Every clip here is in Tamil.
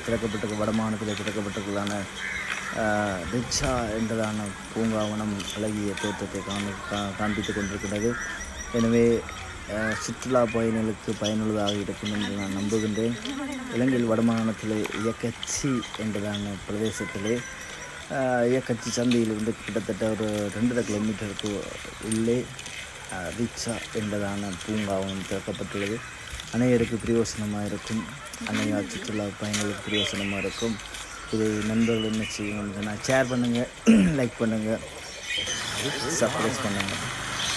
திறக்கப்பட்டிருக்க வடமாகாணத்தில் திறக்கப்பட்டிருக்கிறதான ரிச்சா என்றதான பூங்காவனம் அழகிய தோற்றத்தை காண்பித்து கொண்டிருக்கிறது. எனவே சுற்றுலா பயணிகளுக்கு பயனுள்ளதாக இருக்கும் என்று நான் நம்புகின்றேன். இலங்கையில் வடமாகாணத்தில் இயக்கச்சி என்றதான பிரதேசத்திலே இயக்கச்சி சந்தையிலிருந்து கிட்டத்தட்ட ஒரு 2.5 கிலோமீட்டருக்கு உள்ளே ரிச்சா என்பதான பூங்காவனம் திறக்கப்பட்டுள்ளது. அனைவருக்கு பிரயோசனமாக இருக்கும், அனைவா சுற்றுலா பயணிகளுக்கு பிரயோசனமாக இருக்கும். இதை நண்பர்கள் என்ன செய்யுங்க, ஷேர் பண்ணுங்கள், லைக் பண்ணுங்கள், சப்ஸ்கிரைப் பண்ணுங்கள்.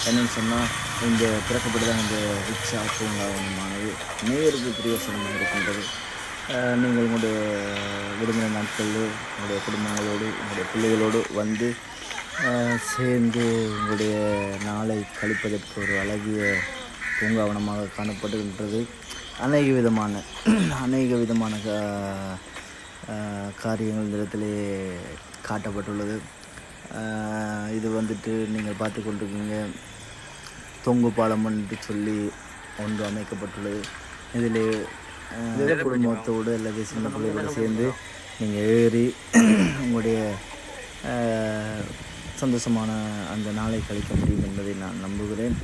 என்னென்னு சொன்னால் இந்த திறக்கப்படுதான் இந்த ரிச்சா பூங்காவனமானது நேருக்கு பிரயோசனமாக இருக்கின்றது. நீங்கள் உங்களுடைய விடுமுறை நாட்களில் உங்களுடைய குடும்பங்களோடு உங்களுடைய பிள்ளைகளோடு வந்து சேர்ந்து உங்களுடைய நாளை கழிப்பதற்கு ஒரு அழகிய பூங்காவனமாக காணப்படுகின்றது. அநேக விதமான காரியங்கள் இந்த இடத்திலே காட்டப்பட்டுள்ளது. இது வந்துட்டு நீங்கள் பார்த்து கொண்டிருக்கீங்க, தொங்கு பாலம் என்று சொல்லி ஒன்று அமைக்கப்பட்டுள்ளது. இதில் குடும்பத்தோடு அல்லது சின்ன பிள்ளைகளோடு சேர்ந்து நீங்கள் ஏறி உங்களுடைய சந்தோஷமான அந்த நாளை கழிக்க முடியும் என்பதை நான் நம்புகிறேன்.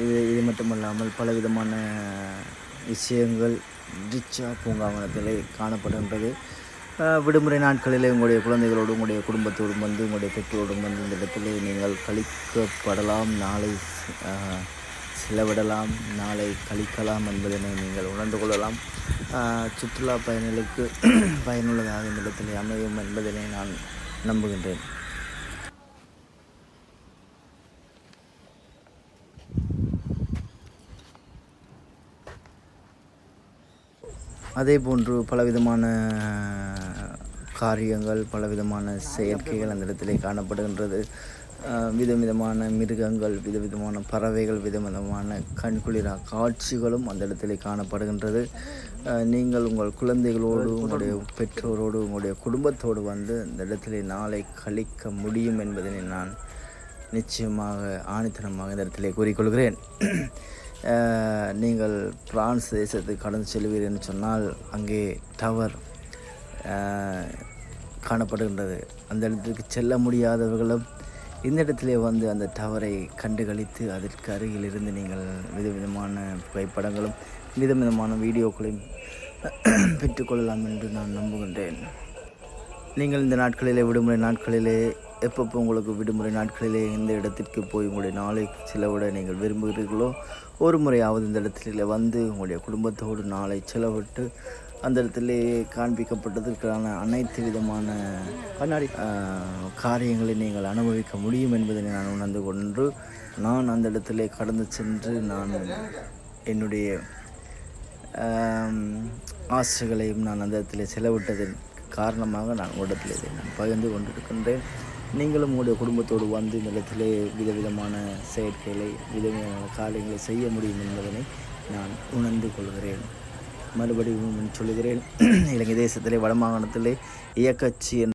இது மட்டுமல்லாமல் பலவிதமான விஷயங்கள் ரிச்சா பூங்காவனத்திலே காணப்படுகின்றது. விடுமுறை நாட்களிலே உங்களுடைய குழந்தைகளோடு உங்களுடைய குடும்பத்தோடும் வந்து உங்களுடைய பெற்றோடும் வந்து இந்த இடத்திலே நீங்கள் கழிக்கப்படலாம், நாளை செலவிடலாம், நாளை கழிக்கலாம் என்பதனை நீங்கள் உணர்ந்து கொள்ளலாம். சுற்றுலா பயணிகளுக்கு பயனுள்ளதாக இந்த இடத்திலே அமையும் என்பதனை நான் நம்புகின்றேன். அதே போன்று பலவிதமான காரியங்கள், பலவிதமான செயற்கைகள் அந்த இடத்திலே காணப்படுகின்றது. விதவிதமான மிருகங்கள், விதவிதமான பறவைகள், விதவிதமான கண்குளிரா காட்சிகளும் அந்த இடத்திலே காணப்படுகின்றது. நீங்கள் உங்கள் குழந்தைகளோடு உங்களுடைய பெற்றோரோடு உங்களுடைய குடும்பத்தோடு வந்து இந்த இடத்திலே நாளை கழிக்க முடியும் என்பதனை நான் நிச்சயமாக ஆணித்தனமாக இந்த இடத்திலே கூறிக்கொள்கிறேன். நீங்கள் பிரான்ஸ் தேசத்துக்கு கடந்து செல்வீர்கள் என்று சொன்னால் அங்கே டவர் காணப்படுகின்றது. அந்த இடத்துக்கு செல்ல முடியாதவர்களும் இந்த இடத்திலே வந்து அந்த டவரை கண்டுகளித்து அதற்கு அருகில் இருந்து நீங்கள் விதவிதமான புகைப்படங்களும் விதவிதமான வீடியோக்களையும் பெற்றுக்கொள்ளலாம் என்று நான் நம்புகின்றேன். நீங்கள் இந்த நாட்களிலே விடுமுறை நாட்களிலே எப்பப்போ உங்களுக்கு விடுமுறை நாட்களிலே இந்த இடத்திற்கு போய் உங்களுடைய நாளை செலவிட நீங்கள் விரும்புகிறீர்களோ ஒரு முறையாவது இந்த இடத்துல வந்து உங்களுடைய குடும்பத்தோடு நாளை செலவிட்டு அந்த இடத்திலே காண்பிக்கப்பட்டதற்கான அனைத்து விதமான காரியங்களை நீங்கள் அனுபவிக்க முடியும் என்பதை நான் உணர்ந்து கொண்டு நான் அந்த இடத்திலே கடந்து சென்று நான் என்னுடைய ஆசைகளையும் நான் அந்த இடத்திலே செலவிட்டதன் காரணமாக நான் உங்களிடத்தில் இதை நான் பகிர்ந்து கொண்டிருக்கின்றேன். நீங்களும் உங்களுடைய குடும்பத்தோடு வந்து இந்த இடத்திலே விதவிதமான செயற்கைகளை விதவிதமான காரியங்களை செய்ய முடியும் என்பதனை நான் உணர்ந்து கொள்கிறேன். மறுபடியும் சொல்லுகிறேன், இலங்கை தேசத்திலே வடமாகாணத்திலே இயக்கச்சி என்ற